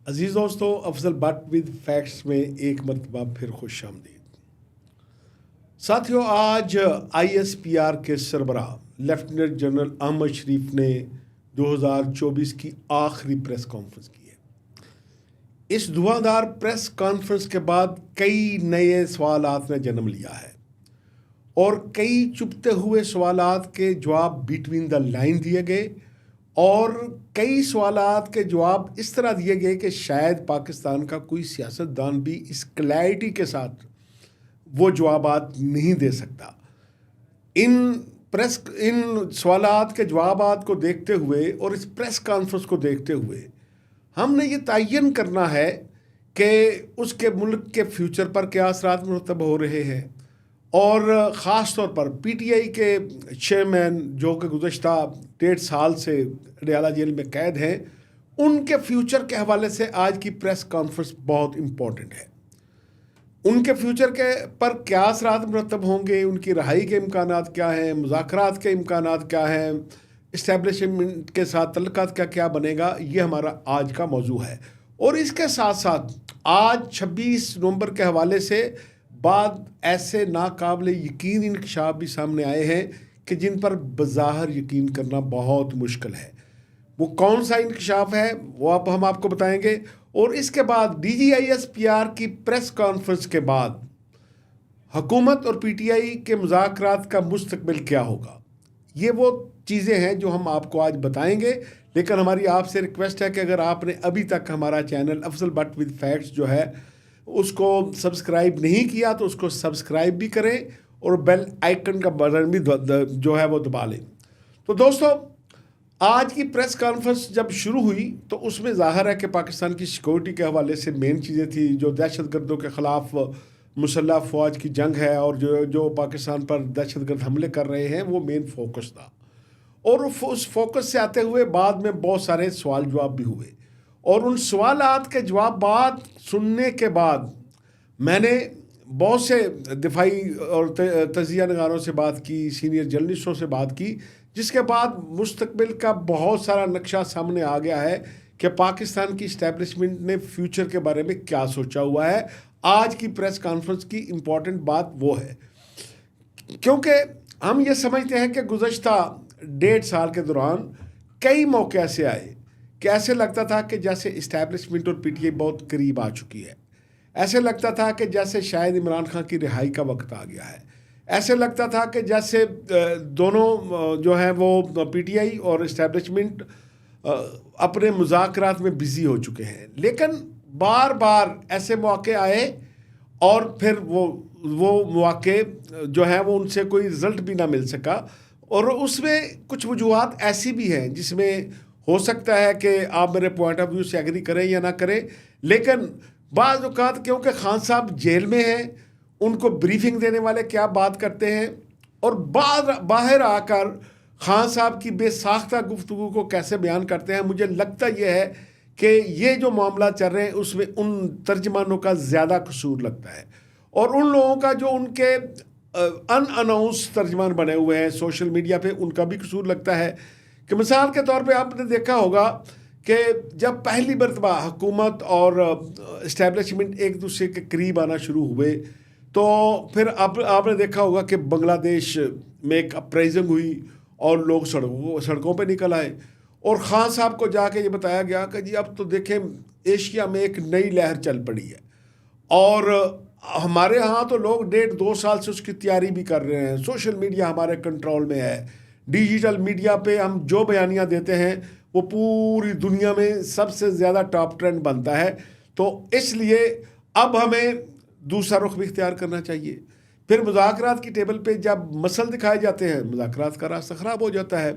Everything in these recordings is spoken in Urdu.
عزیز دوستو، افضل بٹ ود فیکٹس میں ایک مرتبہ پھر خوش آمدید ساتھیوں۔ آج آئی ایس پی آر کے سربراہ لیفٹیننٹ جنرل احمد شریف نے 2024 کی آخری پریس کانفرنس کی ہے۔ اس دھواں پریس کانفرنس کے بعد کئی نئے سوالات نے جنم لیا ہے اور کئی چپتے ہوئے سوالات کے جواب بٹوین دا لائن دیے گئے اور کئی سوالات کے جواب اس طرح دیے گئے کہ شاید پاکستان کا کوئی سیاستدان بھی اس کلیئرٹی کے ساتھ وہ جوابات نہیں دے سکتا۔ ان سوالات کے جوابات کو دیکھتے ہوئے اور اس پریس کانفرنس کو دیکھتے ہوئے ہم نے یہ تعین کرنا ہے کہ اس کے ملک کے فیوچر پر کیا اثرات مرتب ہو رہے ہیں، اور خاص طور پر پی ٹی آئی کے چیئرمین جو کہ گزشتہ 1.5 سال سے اڈیالہ جیل میں قید ہیں، ان کے فیوچر کے حوالے سے آج کی پریس کانفرنس بہت امپورٹنٹ ہے۔ ان کے فیوچر کے پر کیا اثرات مرتب ہوں گے، ان کی رہائی کے امکانات کیا ہیں، مذاکرات کے امکانات کیا ہیں، اسٹیبلشمنٹ کے ساتھ تعلقات کا کیا بنے گا، یہ ہمارا آج کا موضوع ہے۔ اور اس کے ساتھ ساتھ آج 26 نومبر کے حوالے سے بعد ایسے ناقابل یقین انکشاف بھی سامنے آئے ہیں کہ جن پر بظاہر یقین کرنا بہت مشکل ہے۔ وہ کون سا انکشاف ہے وہ ہم آپ کو بتائیں گے، اور اس کے بعد D G I S P R کی پریس کانفرنس کے بعد حکومت اور پی ٹی آئی کے مذاکرات کا مستقبل کیا ہوگا۔ یہ وہ چیزیں ہیں جو ہم آپ کو آج بتائیں گے، لیکن ہماری آپ سے ریکویسٹ ہے کہ اگر آپ نے ابھی تک ہمارا channel Afzal but with facts جو ہے اس کو سبسکرائب نہیں کیا تو اس کو سبسکرائب بھی کریں اور بیل آئیکن کا بٹن بھی جو ہے وہ دبا لیں۔ تو دوستو، آج کی پریس کانفرنس جب شروع ہوئی تو اس میں ظاہر ہے کہ پاکستان کی سیکورٹی کے حوالے سے مین چیزیں تھی، جو دہشت گردوں کے خلاف مسلح افواج کی جنگ ہے اور جو پاکستان پر دہشت گرد حملے کر رہے ہیں، وہ مین فوکس تھا۔ اور اس فوکس سے آتے ہوئے بعد میں بہت سارے سوال جواب بھی ہوئے، اور ان سوالات کے جوابات سننے کے بعد میں نے بہت سے دفاعی اور تجزیہ نگاروں سے بات کی، سینئر جرنلسٹوں سے بات کی، جس کے بعد مستقبل کا بہت سارا نقشہ سامنے آ گیا ہے کہ پاکستان کی اسٹیبلشمنٹ نے فیوچر کے بارے میں کیا سوچا ہوا ہے۔ آج کی پریس کانفرنس کی امپورٹنٹ بات وہ ہے، کیونکہ ہم یہ سمجھتے ہیں کہ گزشتہ 1.5 سال کے دوران کئی موقع ایسے آئے کہ ایسے لگتا تھا کہ جیسے اسٹیبلشمنٹ اور پی ٹی آئی بہت قریب آ چکی ہے، ایسے لگتا تھا کہ جیسے شاید عمران خان کی رہائی کا وقت آ گیا ہے، ایسے لگتا تھا کہ جیسے دونوں جو ہیں وہ پی ٹی آئی اور اسٹیبلشمنٹ اپنے مذاکرات میں بزی ہو چکے ہیں۔ لیکن بار بار ایسے مواقع آئے اور پھر وہ مواقع جو ہیں وہ ان سے کوئی رزلٹ بھی نہ مل سکا، اور اس میں کچھ وجوہات ایسی بھی ہیں جس میں ہو سکتا ہے کہ آپ میرے پوائنٹ آف ویو سے ایگری کریں یا نہ کریں، لیکن بعض اوقات کیونکہ خان صاحب جیل میں ہیں، ان کو بریفنگ دینے والے کیا بات کرتے ہیں، اور باہر آ کر خان صاحب کی بے ساختہ گفتگو کو کیسے بیان کرتے ہیں، مجھے لگتا یہ ہے کہ یہ جو معاملات چل رہے ہیں اس میں ان ترجمانوں کا زیادہ قصور لگتا ہے، اور ان لوگوں کا جو ان کے اناؤنس ترجمان بنے ہوئے ہیں سوشل میڈیا پہ، ان کا بھی قصور لگتا ہے۔ کہ مثال کے طور پہ آپ نے دیکھا ہوگا کہ جب پہلی مرتبہ حکومت اور اسٹیبلشمنٹ ایک دوسرے کے قریب آنا شروع ہوئے تو پھر آپ نے دیکھا ہوگا کہ بنگلہ دیش میں ایک اپرائزنگ ہوئی اور لوگ سڑکوں پہ نکل آئے، اور خان صاحب کو جا کے یہ بتایا گیا کہ جی اب تو دیکھیں ایشیا میں ایک نئی لہر چل پڑی ہے، اور ہمارے ہاں تو لوگ 1.5-2 سال سے اس کی تیاری بھی کر رہے ہیں، سوشل میڈیا ہمارے کنٹرول میں ہے، ڈیجیٹل میڈیا پہ ہم جو بیانیاں دیتے ہیں وہ پوری دنیا میں سب سے زیادہ ٹاپ ٹرینڈ بنتا ہے، تو اس لیے اب ہمیں دوسرا رخ بھی اختیار کرنا چاہیے۔ پھر مذاکرات کی ٹیبل پہ جب مسل دکھائے جاتے ہیں، مذاکرات کا راستہ خراب ہو جاتا ہے۔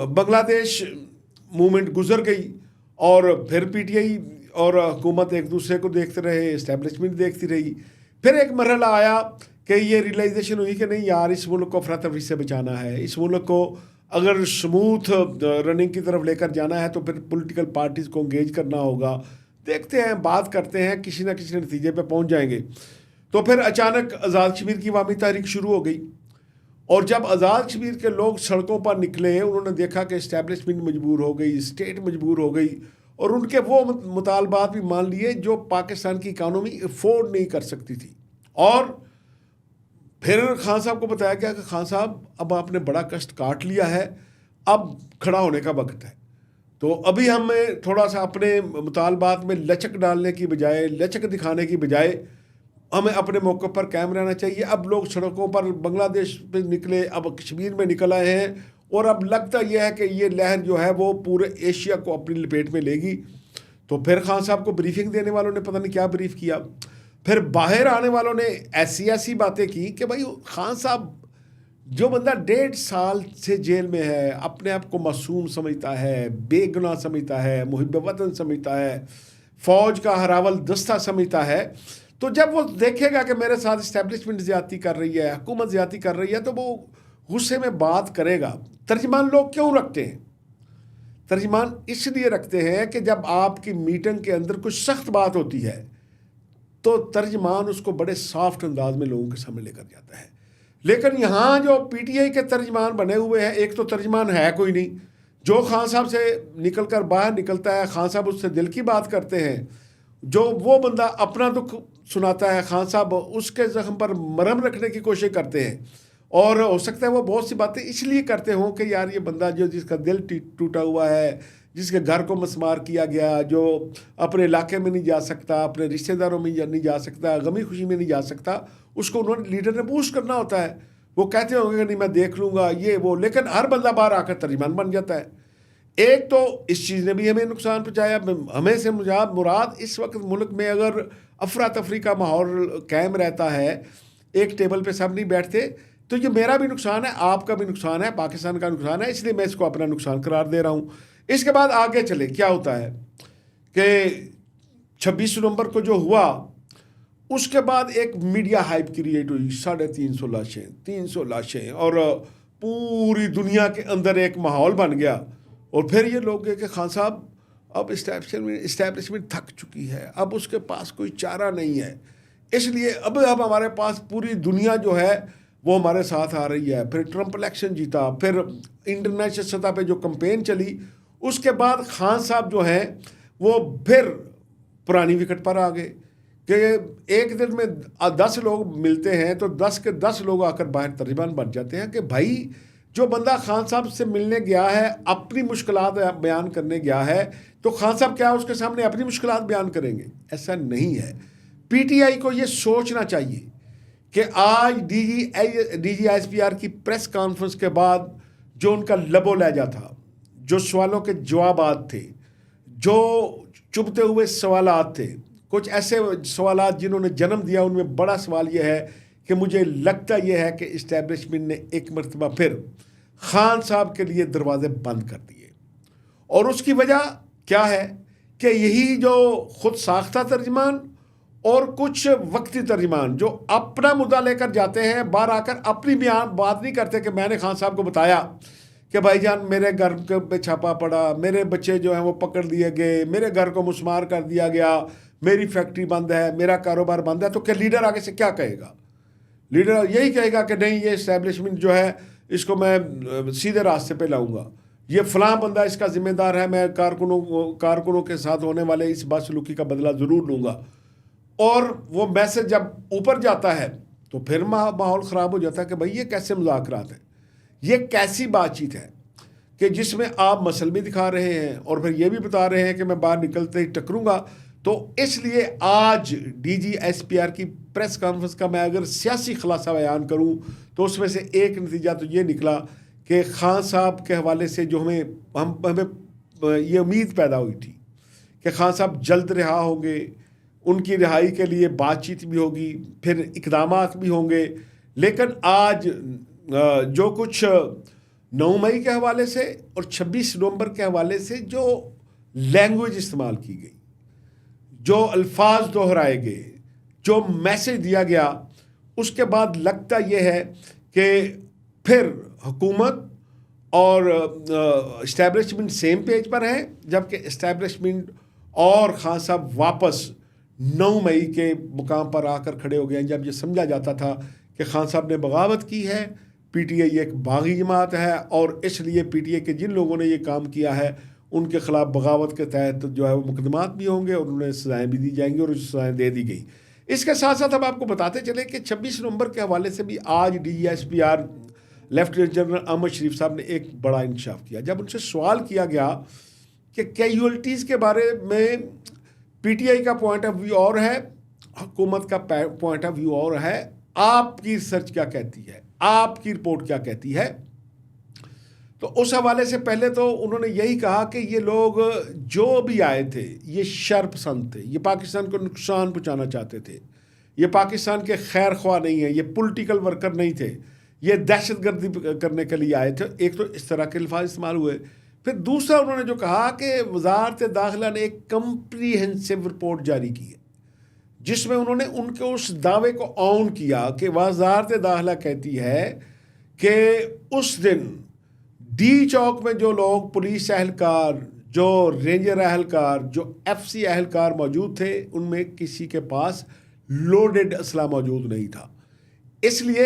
بنگلہ دیش موومنٹ گزر گئی اور پھر پی ٹی آئی اور حکومت ایک دوسرے کو دیکھتے رہے، اسٹیبلشمنٹ دیکھتی رہی، پھر ایک مرحلہ آیا کہ یہ ریئلائزیشن ہوئی کہ نہیں یار، اس ملک کو افراتفری سے بچانا ہے، اس ملک کو اگر سموتھ رننگ کی طرف لے کر جانا ہے تو پھر پولیٹیکل پارٹیز کو انگیج کرنا ہوگا، دیکھتے ہیں، بات کرتے ہیں، کسی نہ کسی نتیجے پہ پہنچ جائیں گے۔ تو پھر اچانک آزاد کشمیر کی عوامی تحریک شروع ہو گئی، اور جب آزاد کشمیر کے لوگ سڑکوں پر نکلے، انہوں نے دیکھا کہ اسٹیبلشمنٹ مجبور ہو گئی، اسٹیٹ مجبور ہو گئی، اور ان کے وہ مطالبات بھی مان لیے جو پاکستان کی اکانومی افورڈ نہیں کر سکتی تھی. اور پھر خان صاحب کو بتایا گیا کہ خان صاحب اب آپ نے بڑا کشٹ کاٹ لیا ہے, اب کھڑا ہونے کا وقت ہے. تو ابھی ہمیں تھوڑا سا اپنے مطالبات میں لچک ڈالنے کی بجائے, لچک دکھانے کی بجائے ہمیں اپنے موقع پر قائم رہنا چاہیے. اب لوگ سڑکوں پر بنگلہ دیش پہ نکلے, اب کشمیر میں نکل آئے ہیں, اور اب لگتا یہ ہے کہ یہ لہر جو ہے وہ پورے ایشیا کو اپنی لپیٹ میں لے گی. تو پھر خان صاحب کو بریفنگ دینے والوں نے پتہ نہیں کیا بریف کیا. پھر باہر آنے والوں نے ایسی باتیں کی کہ بھائی خان صاحب جو بندہ 1.5 سال سے جیل میں ہے, اپنے آپ کو معصوم سمجھتا ہے, بے گناہ سمجھتا ہے, محب وطن سمجھتا ہے, فوج کا ہراول دستہ سمجھتا ہے, تو جب وہ دیکھے گا کہ میرے ساتھ اسٹیبلشمنٹ زیادتی کر رہی ہے, حکومت زیادتی کر رہی ہے, تو وہ غصے میں بات کرے گا. ترجمان لوگ کیوں رکھتے ہیں؟ ترجمان اس لیے رکھتے ہیں کہ جب آپ کی میٹنگ کے اندر کچھ سخت بات ہوتی ہے تو ترجمان اس کو بڑے سافٹ انداز میں لوگوں کے سامنے لے کر جاتا ہے. لیکن یہاں جو پی ٹی آئی کے ترجمان بنے ہوئے ہیں, ایک تو ترجمان ہے کوئی نہیں, جو خان صاحب سے نکل کر باہر نکلتا ہے خان صاحب اس سے دل کی بات کرتے ہیں, جو وہ بندہ اپنا دکھ سناتا ہے خان صاحب اس کے زخم پر مرہم رکھنے کی کوشش کرتے ہیں. اور ہو سکتا ہے وہ بہت سی باتیں اس لیے کرتے ہوں کہ یار یہ بندہ جو جس کا دل ٹوٹا ہوا ہے, جس کے گھر کو مسمار کیا گیا, جو اپنے علاقے میں نہیں جا سکتا, اپنے رشتہ داروں میں نہیں جا سکتا, غمی خوشی میں نہیں جا سکتا, اس کو انہوں نے لیڈر نے بوسٹ کرنا ہوتا ہے. وہ کہتے ہوں گے کہ نہیں میں دیکھ لوں گا یہ وہ, لیکن ہر بندہ باہر آ کر ترجمان بن جاتا ہے. ایک تو اس چیز نے بھی ہمیں نقصان پہنچایا. ہمیں سے مراد اس وقت ملک میں اگر افراتفری کا ماحول قائم رہتا ہے, ایک ٹیبل پہ سب نہیں بیٹھتے, تو یہ میرا بھی نقصان ہے, آپ کا بھی نقصان ہے, پاکستان کا نقصان ہے, اس لیے میں اس کو اپنا نقصان قرار دے رہا ہوں. اس کے بعد آگے چلے کیا ہوتا ہے کہ 26 نومبر کو جو ہوا اس کے بعد ایک میڈیا ہائپ کریٹ ہوئی, 350 لاشیں, اور پوری دنیا کے اندر ایک ماحول بن گیا. اور پھر یہ لوگ کہ خان صاحب اب اسٹیبلشمنٹ تھک چکی ہے, اب اس کے پاس کوئی چارہ نہیں ہے, اس لیے اب ہمارے پاس پوری دنیا جو ہے وہ ہمارے ساتھ آ رہی ہے. پھر ٹرمپ الیکشن جیتا, پھر انٹرنیشنل سطح پہ جو کمپین چلی, اس کے بعد خان صاحب جو ہیں وہ پھر پرانی وکٹ پر آ گئے کہ ایک دن میں 10 لوگ ملتے ہیں تو 10 کے 10 لوگ آ کر باہر ترجمان بن جاتے ہیں کہ بھائی جو بندہ خان صاحب سے ملنے گیا ہے, اپنی مشکلات بیان کرنے گیا ہے, تو خان صاحب کیا اس کے سامنے اپنی مشکلات بیان کریں گے؟ ایسا نہیں ہے. پی ٹی آئی کو یہ سوچنا چاہیے کہ آج D G S P R کی پریس کانفرنس کے بعد جو ان کا لب و لہجہ تھا, جو سوالوں کے جوابات تھے, جو چبھتے ہوئے سوالات تھے, کچھ ایسے سوالات جنہوں نے جنم دیا, ان میں بڑا سوال یہ ہے کہ مجھے لگتا یہ ہے کہ اسٹیبلشمنٹ نے ایک مرتبہ پھر خان صاحب کے لیے دروازے بند کر دیے. اور اس کی وجہ کیا ہے کہ یہی جو خود ساختہ ترجمان اور کچھ وقتی ترجمان جو اپنا مدعا لے کر جاتے ہیں, باہر آ کر اپنی بات نہیں کرتے کہ میں نے خان صاحب کو بتایا کہ بھائی جان میرے گھر پہ چھاپا پڑا, میرے بچے جو ہیں وہ پکڑ لیے گئے, میرے گھر کو مسمار کر دیا گیا, میری فیکٹری بند ہے, میرا کاروبار بند ہے. تو کیا لیڈر آگے سے کیا کہے گا؟ لیڈر یہی کہے گا کہ نہیں یہ اسٹیبلشمنٹ جو ہے اس کو میں سیدھے راستے پہ لاؤں گا, یہ فلاں بندہ اس کا ذمہ دار ہے, میں کارکنوں کے ساتھ ہونے والے اس بدسلوکی کا بدلہ ضرور لوں گا. اور وہ میسج جب اوپر جاتا ہے تو پھر ماحول خراب ہو جاتا ہے کہ بھائی یہ کیسے مذاکرات ہیں, یہ کیسی بات چیت ہے کہ جس میں آپ مسل بھی دکھا رہے ہیں اور پھر یہ بھی بتا رہے ہیں کہ میں باہر نکلتے ہی ٹکروں گا. تو اس لیے آج D G S P R کی پریس کانفرنس کا میں اگر سیاسی خلاصہ بیان کروں تو اس میں سے ایک نتیجہ تو یہ نکلا کہ خان صاحب کے حوالے سے جو ہمیں یہ امید پیدا ہوئی تھی کہ خان صاحب جلد رہا ہوں گے, ان کی رہائی کے لیے بات چیت بھی ہوگی, پھر اقدامات بھی ہوں گے, لیکن آج جو کچھ 9 مئی کے حوالے سے اور 26 نومبر کے حوالے سے جو لینگویج استعمال کی گئی, جو الفاظ دہرائے گئے, جو میسج دیا گیا, اس کے بعد لگتا یہ ہے کہ پھر حکومت اور اسٹیبلشمنٹ سیم پیج پر ہیں, جبکہ اسٹیبلشمنٹ اور خان صاحب واپس 9 مئی کے مقام پر آ کر کھڑے ہو گئے ہیں, جب یہ سمجھا جاتا تھا کہ خان صاحب نے بغاوت کی ہے, پی ٹی آئی ایک باغی جماعت ہے, اور اس لیے پی ٹی آئی کے جن لوگوں نے یہ کام کیا ہے ان کے خلاف بغاوت کے تحت جو ہے وہ مقدمات بھی ہوں گے اور انہیں سزائیں بھی دی جائیں گی اور سزائیں دے دی گئی. اس کے ساتھ ساتھ ہم آپ کو بتاتے چلیں کہ 26 نومبر کے حوالے سے بھی آج DGSPR لیفٹیننٹ جنرل احمد شریف صاحب نے ایک بڑا انکشاف کیا. جب ان سے سوال کیا گیا کہ کیجولٹیز کے بارے میں PTI کا پوائنٹ آف ویو اور ہے, حکومت کا پوائنٹ آف ویو اور ہے, آپ کی ریسرچ کیا کہتی ہے, آپ کی رپورٹ کیا کہتی ہے. تو اس حوالے سے پہلے تو انہوں نے یہی کہا کہ یہ لوگ جو بھی آئے تھے یہ شر پسند تھے, یہ پاکستان کو نقصان پہنچانا چاہتے تھے, یہ پاکستان کے خیر خواہ نہیں ہیں, یہ پولیٹیکل ورکر نہیں تھے, یہ دہشت گردی کرنے کے لیے آئے تھے. ایک تو اس طرح کے الفاظ استعمال ہوئے. پھر دوسرا انہوں نے جو کہا کہ وزارت داخلہ نے ایک کمپریہنسو رپورٹ جاری کی ہے جس میں انہوں نے ان کے اس دعوے کو آن کیا کہ وزارت داخلہ کہتی ہے کہ اس دن ڈی چوک میں جو لوگ پولیس اہلکار, جو رینجر اہلکار, جو FC اہلکار موجود تھے ان میں کسی کے پاس لوڈڈ اسلحہ موجود نہیں تھا. اس لیے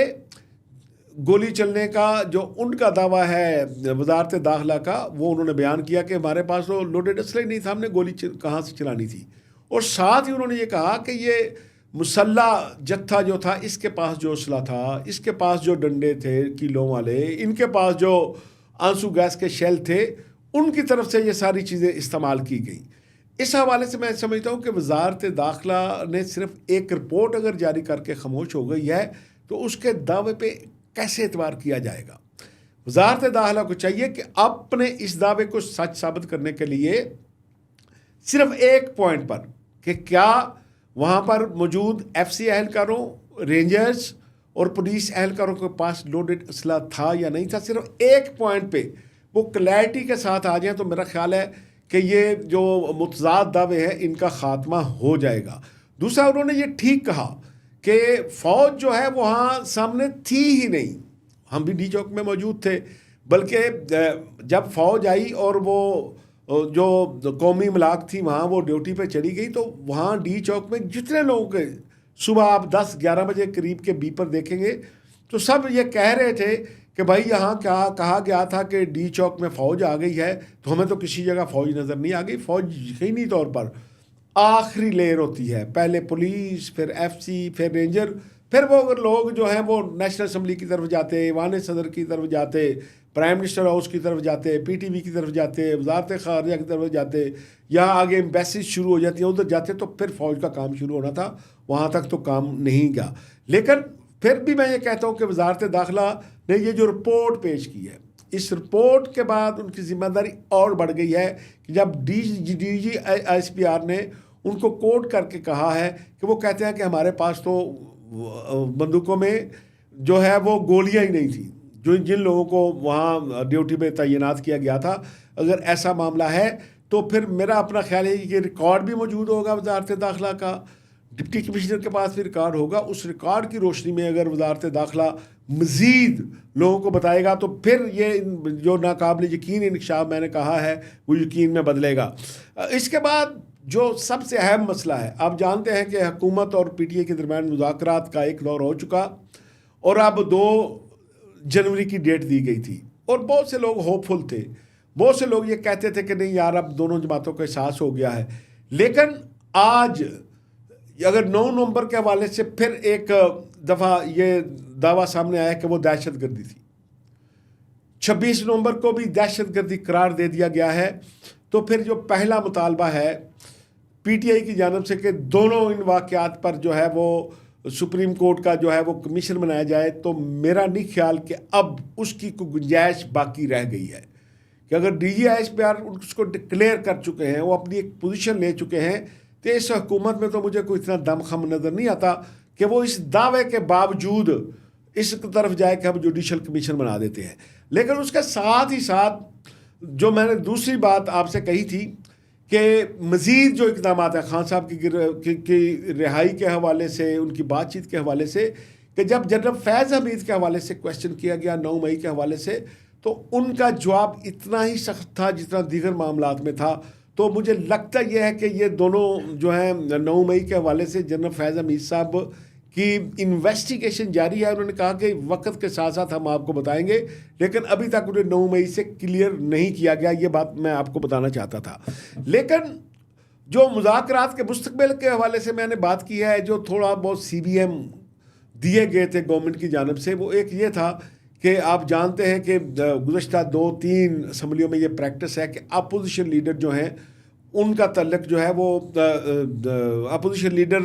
گولی چلنے کا جو ان کا دعویٰ ہے وزارت داخلہ کا, وہ انہوں نے بیان کیا کہ ہمارے پاس تو لوڈڈ اسلحہ نہیں تھا, ہم نے گولی کہاں سے چلانی تھی. اور ساتھ ہی انہوں نے یہ کہا کہ یہ مسلح جتھا جو تھا اس کے پاس جو اسلحہ تھا, اس کے پاس جو ڈنڈے تھے کیلوں والے, ان کے پاس جو آنسو گیس کے شیل تھے, ان کی طرف سے یہ ساری چیزیں استعمال کی گئیں. اس حوالے سے میں سمجھتا ہوں کہ وزارت داخلہ نے صرف ایک رپورٹ اگر جاری کر کے خاموش ہو گئی ہے تو اس کے دعوے پہ کیسے اعتبار کیا جائے گا. وزارت داخلہ کو چاہیے کہ اپنے اس دعوے کو سچ ثابت کرنے کے لیے صرف ایک پوائنٹ پر کہ کیا وہاں پر موجود FC اہلکاروں, رینجرز اور پولیس اہلکاروں کے پاس لوڈڈ اسلحہ تھا یا نہیں تھا, صرف ایک پوائنٹ پہ وہ کلیئرٹی کے ساتھ آ جائیں تو میرا خیال ہے کہ یہ جو متضاد دعوے ہیں ان کا خاتمہ ہو جائے گا. دوسرا انہوں نے یہ ٹھیک کہا کہ فوج جو ہے وہاں سامنے تھی ہی نہیں, ہم بھی ڈی چوک میں موجود تھے, بلکہ جب فوج آئی اور وہ جو قومی ملاق تھی وہاں وہ ڈیوٹی پہ چلی گئی تو وہاں ڈی چوک میں جتنے لوگوں کے صبح آپ 10-11 بجے قریب کے بیپر دیکھیں گے تو سب یہ کہہ رہے تھے کہ بھائی یہاں کیا کہا گیا تھا کہ ڈی چوک میں فوج آ گئی ہے, تو ہمیں تو کسی جگہ فوج نظر نہیں آ گئی. فوج یقینی طور پر آخری لیئر ہوتی ہے, پہلے پولیس, پھر FC, پھر رینجر, پھر وہ اگر لوگ جو ہیں وہ نیشنل اسمبلی کی طرف جاتے, ایوان صدر کی طرف جاتے, پرائم منسٹر ہاؤس کی طرف جاتے, PTV کی طرف جاتے, وزارت خارجہ کی طرف جاتے, یا آگے ایمبیسیز شروع ہو جاتی ہیں ادھر جاتے, تو پھر فوج کا کام شروع ہونا تھا. وہاں تک تو کام نہیں گیا. لیکن پھر بھی میں یہ کہتا ہوں کہ وزارت داخلہ نے یہ جو رپورٹ پیش کی ہے, اس رپورٹ کے بعد ان کی ذمہ داری اور بڑھ گئی ہے کہ جب DGSPR نے ان کو کوٹ کر کے کہا ہے کہ وہ کہتے ہیں کہ ہمارے پاس تو بندوقوں میں جو ہے وہ گولیاں ہی نہیں تھیں جن لوگوں کو وہاں ڈیوٹی پہ تعینات کیا گیا تھا. اگر ایسا معاملہ ہے تو پھر میرا اپنا خیال ہے کہ ریکارڈ بھی موجود ہوگا وزارت داخلہ کا, ڈپٹی کمشنر کے پاس بھی ریکارڈ ہوگا. اس ریکارڈ کی روشنی میں اگر وزارت داخلہ مزید لوگوں کو بتائے گا تو پھر یہ جو ناقابل یقین انکشاف میں نے کہا ہے وہ یقین میں بدلے گا. اس کے بعد جو سب سے اہم مسئلہ ہے, آپ جانتے ہیں کہ حکومت اور PTI کے درمیان مذاکرات کا ایک دور ہو چکا اور اب 2 جنوری کی ڈیٹ دی گئی تھی اور بہت سے لوگ ہوپ فل تھے, بہت سے لوگ یہ کہتے تھے کہ نہیں یار اب دونوں جماعتوں کا احساس ہو گیا ہے. لیکن آج اگر 9 نومبر کے حوالے سے پھر ایک دفعہ یہ دعویٰ سامنے آیا کہ وہ دہشت گردی تھی, 26 نومبر کو بھی دہشت گردی قرار دے دیا گیا ہے. تو پھر جو پہلا مطالبہ ہے PTI کی جانب سے کہ دونوں ان واقعات پر جو ہے وہ سپریم کورٹ کا جو ہے وہ کمیشن بنایا جائے, تو میرا نہیں خیال کہ اب اس کی کوئی گنجائش باقی رہ گئی ہے کہ اگر DGSPR اس کو ڈکلیئر کر چکے ہیں, وہ اپنی ایک پوزیشن لے چکے ہیں, تو اس حکومت میں تو مجھے کوئی اتنا دم خم نظر نہیں آتا کہ وہ اس دعوے کے باوجود اس طرف جائے کہ ہم جوڈیشل کمیشن بنا دیتے ہیں. لیکن اس کے ساتھ ہی ساتھ جو میں نے دوسری بات آپ سے کہی تھی کہ مزید جو اقدامات ہیں خان صاحب کی رہائی کے حوالے سے, ان کی بات چیت کے حوالے سے, کہ جب جنرل فیض حمید کے حوالے سے کویشچن کیا گیا 9 مئی کے حوالے سے, تو ان کا جواب اتنا ہی سخت تھا جتنا دیگر معاملات میں تھا. تو مجھے لگتا یہ ہے کہ یہ دونوں جو ہیں 9 مئی کے حوالے سے جنرل فیض حمید صاحب کی انویسٹیگیشن جاری ہے. انہوں نے کہا کہ وقت کے ساتھ ساتھ ہم آپ کو بتائیں گے، لیکن ابھی تک انہیں 9 مئی سے کلیئر نہیں کیا گیا. یہ بات میں آپ کو بتانا چاہتا تھا. لیکن جو مذاکرات کے مستقبل کے حوالے سے میں نے بات کی ہے، جو تھوڑا بہت سی بی ایم دیے گئے تھے گورنمنٹ کی جانب سے، وہ ایک یہ تھا کہ آپ جانتے ہیں کہ گزشتہ 2-3 اسمبلیوں میں یہ پریکٹس ہے کہ اپوزیشن لیڈر جو ہیں ان کا تعلق جو ہے وہ اپوزیشن لیڈر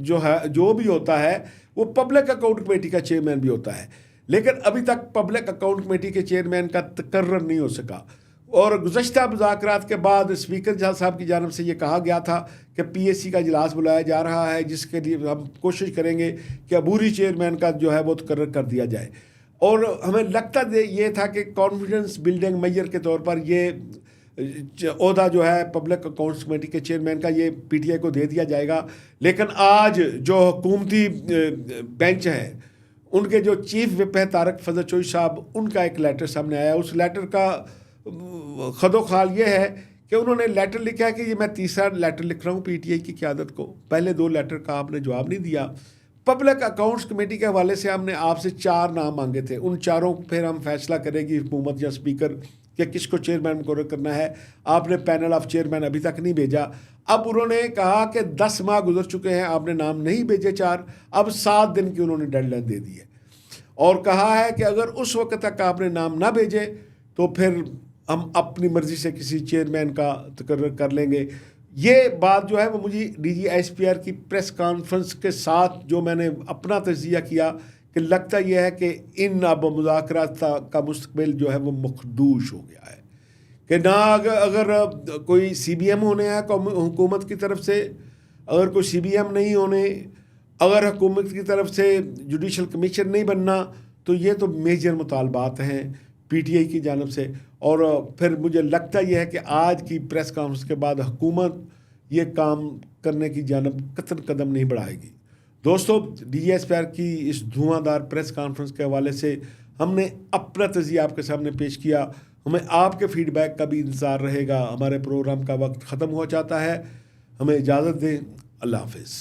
جو ہے جو بھی ہوتا ہے وہ پبلک اکاؤنٹ کمیٹی کا چیئرمین بھی ہوتا ہے. لیکن ابھی تک پبلک اکاؤنٹ کمیٹی کے چیئرمین کا تقرر نہیں ہو سکا. اور گزشتہ مذاکرات کے بعد اسپیکر جہاز صاحب کی جانب سے یہ کہا گیا تھا کہ پی ایس سی کا اجلاس بلایا جا رہا ہے، جس کے لیے ہم کوشش کریں گے کہ عبوری چیئرمین کا جو ہے وہ تقرر کر دیا جائے. اور ہمیں لگتا یہ تھا کہ کانفیڈنس بلڈنگ میئر کے طور پر یہ عہدہ جو ہے پبلک اکاؤنٹس کمیٹی کے چیئرمین کا یہ پی ٹی آئی کو دے دیا جائے گا. لیکن آج جو حکومتی بینچ ہے، ان کے جو چیف وپ ہے طارق فضل چوئی صاحب، ان کا ایک لیٹر سامنے آیا. اس لیٹر کا خد و خال یہ ہے کہ انہوں نے لیٹر لکھا ہے کہ یہ میں تیسرا لیٹر لکھ رہا ہوں پی ٹی آئی کی قیادت کو. پہلے 2 لیٹر کا آپ نے جواب نہیں دیا. پبلک اکاؤنٹس کمیٹی کے حوالے سے ہم نے آپ سے 4 نام مانگے تھے. ان چاروں پھر ہم فیصلہ کرے گی حکومت یا اسپیکر کہ کس کو چیئرمین مقرر کرنا ہے. آپ نے پینل آف چیئرمین ابھی تک نہیں بھیجا. اب انہوں نے کہا کہ 10 ماہ گزر چکے ہیں، آپ نے نام نہیں بھیجے 4. اب 7 دن کی انہوں نے ڈیڈ لائن دے دی ہے اور کہا ہے کہ اگر اس وقت تک آپ نے نام نہ بھیجے تو پھر ہم اپنی مرضی سے کسی چیئرمین کا تقرر کر لیں گے. یہ بات جو ہے وہ مجھے D G S P R کی پریس کانفرنس کے ساتھ جو میں نے اپنا تجزیہ کیا کہ لگتا یہ ہے کہ ان اب مذاکرات کا مستقبل جو ہے وہ مخدوش ہو گیا ہے کہ نہ اگر کوئی سی بی ایم ہونے ہیں حکومت کی طرف سے، اگر کوئی سی بی ایم نہیں ہونے، اگر حکومت کی طرف سے جوڈیشل کمیشن نہیں بننا، تو یہ تو میجر مطالبات ہیں پی ٹی آئی کی جانب سے. اور پھر مجھے لگتا یہ ہے کہ آج کی پریس کانفرنس کے بعد حکومت یہ کام کرنے کی جانب قطعاً قدم نہیں بڑھائے گی. دوستو، D G S P R کی اس دھواں دار پریس کانفرنس کے حوالے سے ہم نے اپنا تجزیہ آپ کے سامنے پیش کیا. ہمیں آپ کے فیڈ بیک کا بھی انتظار رہے گا. ہمارے پروگرام کا وقت ختم ہو جاتا ہے. ہمیں اجازت دیں. اللہ حافظ.